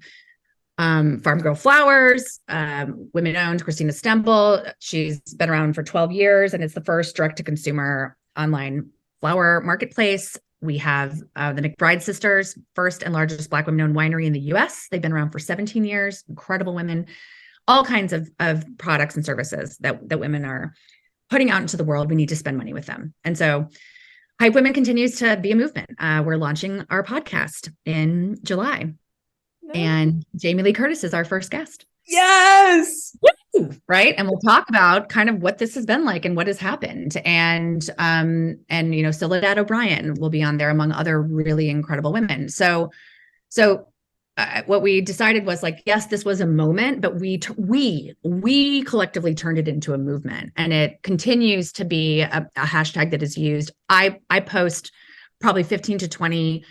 Farm Girl Flowers, women-owned, Christina Stempel. She's been around for 12 years, and it's the first direct-to-consumer online flower marketplace. We have the McBride sisters, first and largest Black women-owned winery in the U.S. They've been around for 17 years, incredible women, all kinds of products and services that women are putting out into the world. We need to spend money with them. And so Hype Women continues to be a movement. We're launching our podcast in July. And Jamie Lee Curtis is our first guest. Yes. Woo! Right. And we'll talk about kind of what this has been like and what has happened. And Soledad O'Brien will be on there, among other really incredible women. So what we decided was, like, yes, this was a moment, but we collectively turned it into a movement, and it continues to be a hashtag that is used. I post probably 15 to 20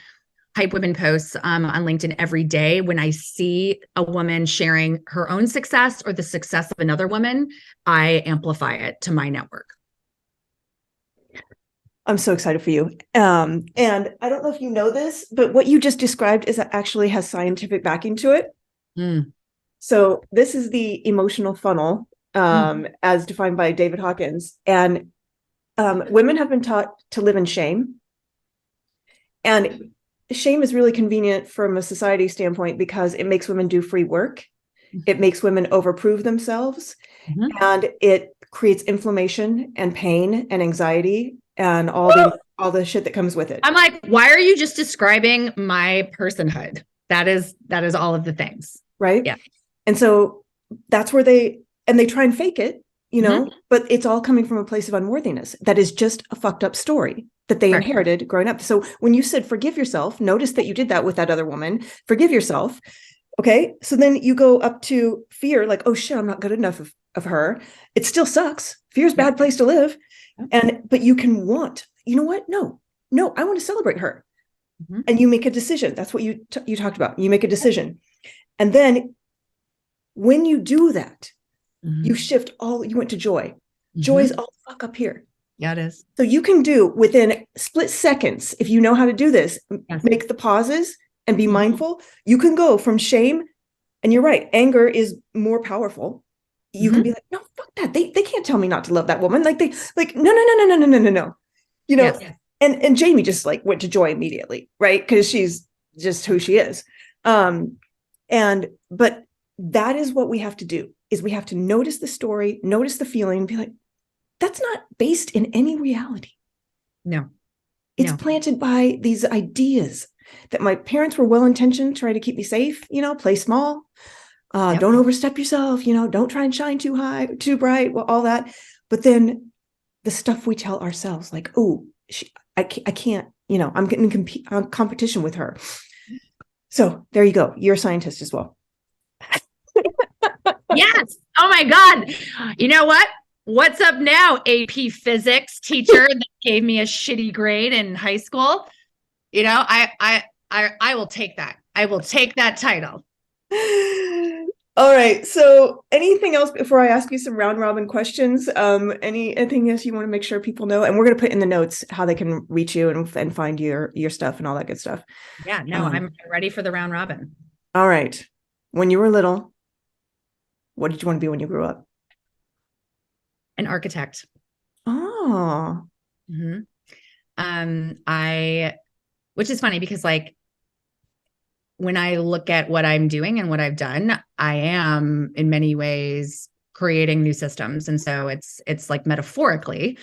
Hype Women posts on LinkedIn every day. When I see a woman sharing her own success or the success of another woman, I amplify it to my network. I'm so excited for you. And I don't know if you know this, but what you just described actually has scientific backing to it. Mm. So this is the emotional funnel, as defined by David Hawkins. And women have been taught to live in shame. And shame is really convenient from a society standpoint because it makes women do free work. It makes women overprove themselves, and it creates inflammation and pain and anxiety and all the shit that comes with it. I'm like, why are you just describing my personhood? That is all of the things. Right. Yeah. And so that's where they try and fake it, but it's all coming from a place of unworthiness. That is just a fucked up story that they inherited growing up. So when you said forgive yourself, notice that you did that with that other woman. Forgive yourself. Okay. So then you go up to fear, like, oh shit, I'm not good enough of her. It still sucks. Fear's a bad place to live. But you can want, you know what? No, I want to celebrate her. And you make a decision. That's what you talked about. You make a decision. And then when you do that, you shift you went to joy. Joy is all the fuck up here. Yeah, it is. So you can do within split seconds, if you know how to do this, make the pauses and be mindful. You can go from shame, and you're right, anger is more powerful. You can be like, no, fuck that. They can't tell me not to love that woman. Like no. And Jamie just like went to joy immediately, right? Because she's just who she is. But that is what we have to do, is we have to notice the story, notice the feeling, and be like, that's not based in any reality. No. It's planted by these ideas that my parents were well-intentioned, try to keep me safe, play small, don't overstep yourself, don't try and shine too high, too bright, well, all that. But then the stuff we tell ourselves, like, oh, I can't, I'm getting in competition with her. So there you go. You're a scientist as well. Yes. Oh my God. You know what? What's up now, AP Physics teacher that gave me a shitty grade in high school? I will take that. I will take that title. All right. So anything else before I ask you some round robin questions? Anything else you want to make sure people know? And we're going to put in the notes how they can reach you and find your stuff and all that good stuff. Yeah, no, I'm ready for the round robin. All right. When you were little, what did you want to be when you grew up? An architect. Oh. Which is funny because like when I look at what I'm doing and what I've done, I am in many ways creating new systems. And so it's like metaphorically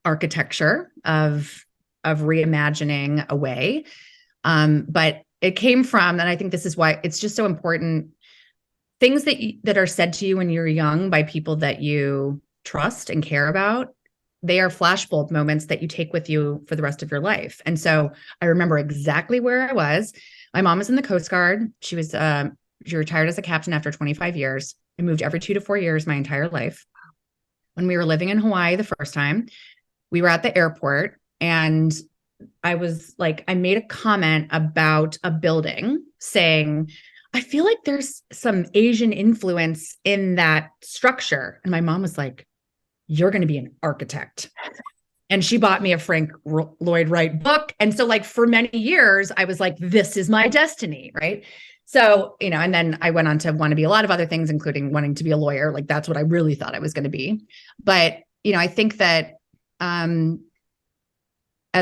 architecture of reimagining a way. But it came from, and I think this is why it's just so important, things that are said to you when you're young by people that you trust and care about, they are flashbulb moments that you take with you for the rest of your life. And so I remember exactly where I was. My mom was in the Coast Guard. She retired as a captain after 25 years. I moved every 2 to 4 years my entire life. When we were living in Hawaii the first time, we were at the airport, and I was like, I made a comment about a building saying, I feel like there's some Asian influence in that structure. And my mom was like, you're going to be an architect. And she bought me a Frank Lloyd Wright book. And so like for many years, I was like, this is my destiny. Right. So, and then I went on to want to be a lot of other things, including wanting to be a lawyer. Like that's what I really thought I was going to be. But, I think that as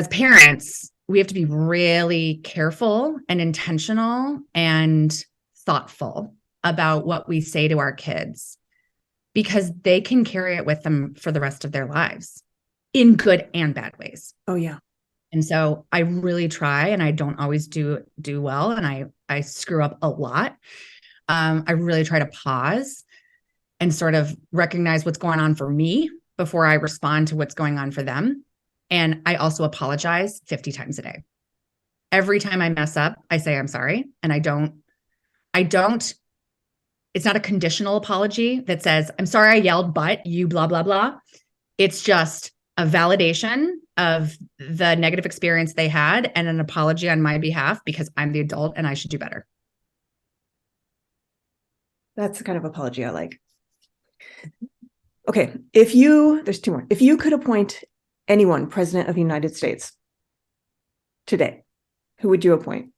parents, we have to be really careful and intentional and thoughtful about what we say to our kids, because they can carry it with them for the rest of their lives in good and bad ways. Oh, yeah. And so I really try, and I don't always do well. And I screw up a lot. I really try to pause and sort of recognize what's going on for me before I respond to what's going on for them. And I also apologize 50 times a day. Every time I mess up, I say, I'm sorry. And I don't, it's not a conditional apology that says, I'm sorry I yelled, but you blah, blah, blah. It's just a validation of the negative experience they had and an apology on my behalf because I'm the adult and I should do better. That's the kind of apology I like. Okay. There's 2 more. If you could appoint anyone president of the United States today, who would you appoint?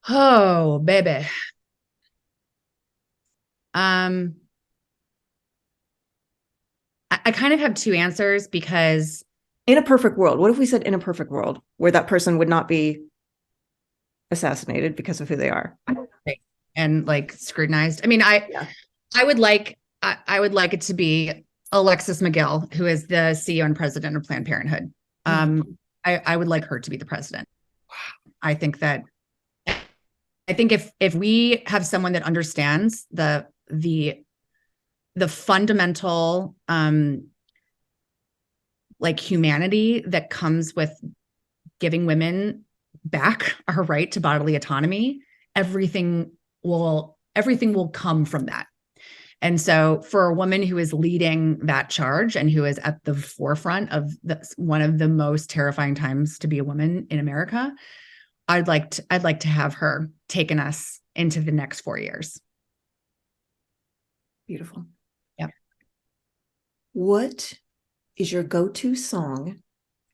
Oh, baby. I kind of have 2 answers because in a perfect world, what if we said in a perfect world where that person would not be assassinated because of who they are and like scrutinized? I mean, I would like it to be Alexis McGill, who is the CEO and president of Planned Parenthood. I would like her to be the president. I think if we have someone that understands the the fundamental like humanity that comes with giving women back our right to bodily autonomy, everything will come from that. And so for a woman who is leading that charge and who is at the forefront of one of the most terrifying times to be a woman in America, I'd like to have her taking us into the next 4 years. Beautiful. Yeah. What is your go-to song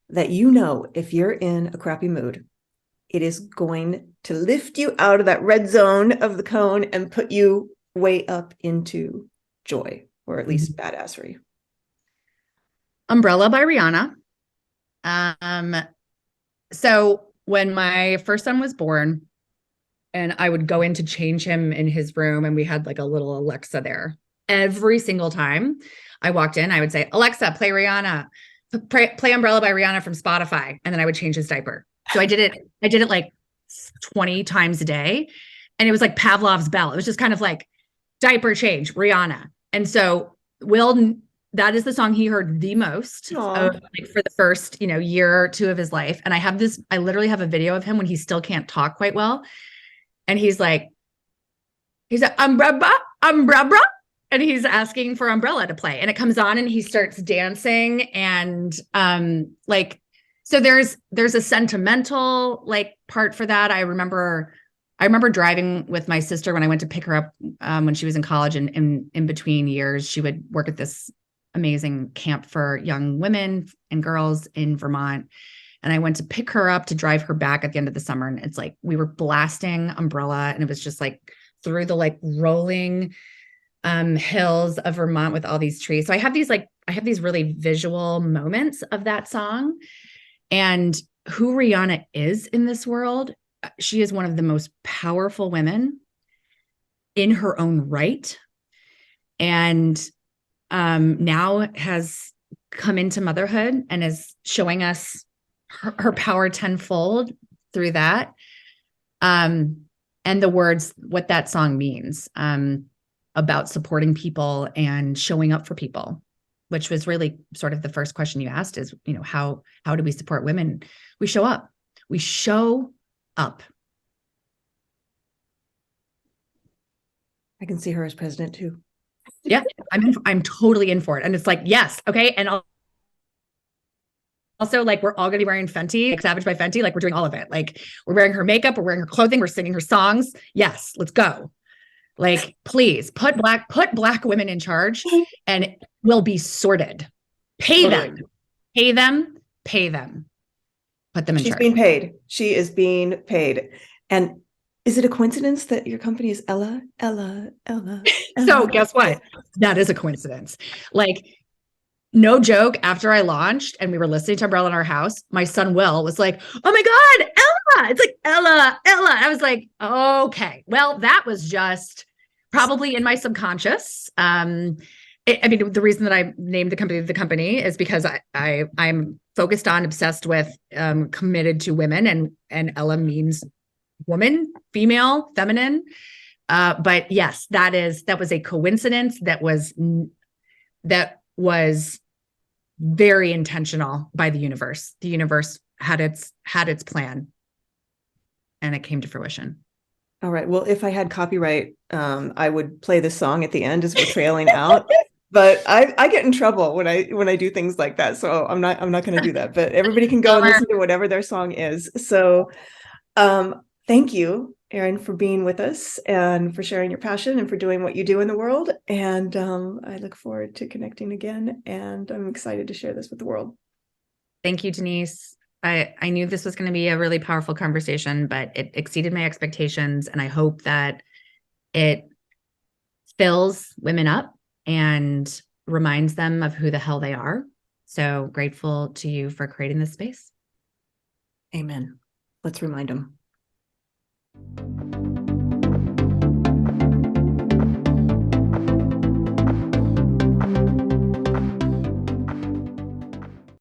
that you know if you're in a crappy mood, it is going to lift you out of that red zone of the cone and put you way up into joy, or at least badassery? Umbrella by Rihanna. So when my first son was born and I would go in to change him in his room, and we had like a little Alexa there, every single time I walked in, I would say, Alexa, play Rihanna, play Umbrella by Rihanna from Spotify. And then I would change his diaper. So I did it like 20 times a day. And it was like Pavlov's bell. It was just kind of like diaper change, Rihanna. And so that is the song he heard the most like for the first, year or two of his life. And I literally have a video of him when he still can't talk quite well. And he's like, umbrella, umbrella. And he's asking for Umbrella to play, and it comes on and he starts dancing. And so there's a sentimental like part for that. I remember driving with my sister when I went to pick her up when she was in college, and in between years, she would work at this amazing camp for young women and girls in Vermont. And I went to pick her up to drive her back at the end of the summer. And it's like, we were blasting Umbrella, and it was just like through the like rolling hills of Vermont with all these trees. So I have these really visual moments of that song. And who Rihanna is in this world, she is one of the most powerful women in her own right. And now has come into motherhood and is showing us her power tenfold through that. And the words, what that song means, about supporting people and showing up for people, which was really sort of the first question you asked is, how do we support women? We show up. We show up. I can see her as president too. Yeah, I'm totally in for it. And it's like, yes. Okay. And also like, we're all going to be wearing Fenty, like Savage by Fenty. Like we're doing all of it. Like we're wearing her makeup, we're wearing her clothing, we're singing her songs. Yes, let's go. Like, please put black women in charge, and it will be sorted. Pay them. Put them in charge. She's being paid. She is being paid. And is it a coincidence that your company is Ella? So guess what? That is a coincidence. Like, no joke, after I launched and we were listening to Umbrella in our house, my son Will was like, oh my God, Ella. It's like Ella. I was like, okay, well, that was just probably in my subconscious. The reason that I named the company is because I'm focused on, obsessed with, committed to women, and Ella means woman, female, feminine. But yes, that was a coincidence. That was very intentional by the universe. The universe had its plan, and it came to fruition. All right. Well, if I had copyright, I would play this song at the end as we're trailing out. But I get in trouble when I do things like that. So I'm not going to do that. But everybody can go and listen to whatever their song is. So thank you, Erin, for being with us and for sharing your passion and for doing what you do in the world. And I look forward to connecting again. And I'm excited to share this with the world. Thank you, Denise. I knew this was going to be a really powerful conversation, but it exceeded my expectations. And I hope that it fills women up and reminds them of who the hell they are. So grateful to you for creating this space. Amen. Let's remind them.